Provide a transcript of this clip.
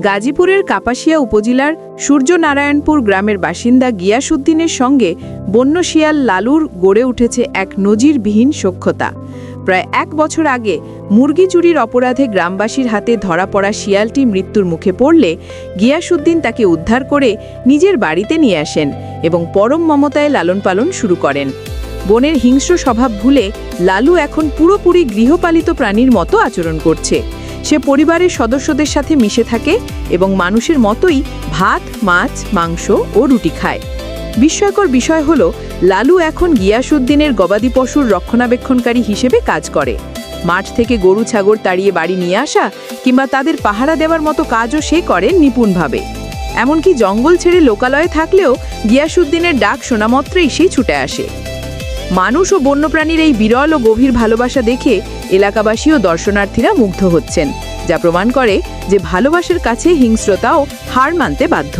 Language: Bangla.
গাজীপুরের কাপাসিয়া উপজেলার সূর্যনারায়ণপুর গ্রামের বাসিন্দা গিয়াসউদ্দিনের সঙ্গে বন্য শিয়াল লালুর গড়ে উঠেছে এক নজিরবিহীন সখ্যতা। প্রায় 1 বছর আগে মুরগি চুরির অপরাধে গ্রামবাসীর হাতে ধরা পড়া শিয়ালটি মৃত্যুর মুখে পড়লে গিয়াসউদ্দিন তাকে উদ্ধার করে নিজের বাড়িতে নিয়ে আসেন এবং পরম মমতায় লালন পালন শুরু করেন। বনের হিংস্র স্বভাব ভুলে লালু এখন পুরোপুরি গৃহপালিত প্রাণীর মতো আচরণ করছে। সে পরিবারের সদস্যদের সাথে মিশে থাকে এবং মানুষের মতোই ভাত, মাছ, মাংস ও রুটি খায়। বিস্ময়কর বিষয় হলো লালু এখন গিয়াসউদ্দিনের গবাদি পশুর রক্ষণাবেক্ষণকারী হিসেবে কাজ করে। মাঠ থেকে গরু ছাগল তাড়িয়ে বাড়ি নিয়ে আসা কিংবা তাদের পাহারা দেওয়ার মতো কাজও সে করে নিপুণভাবে। এমনকি জঙ্গল ছেড়ে লোকালয়ে থাকলেও গিয়াসউদ্দিনের ডাক শোনামাত্রই সে ছুটে আসে। মানুষ ও বন্যপ্রাণীর এই বিরল ও গভীর ভালোবাসা দেখে এলাকাবাসী ও দর্শনার্থীরা মুগ্ধ হচ্ছেন, যা প্রমাণ করে যে ভালোবাসার কাছে হিংস্রতাও হার মানতে বাধ্য।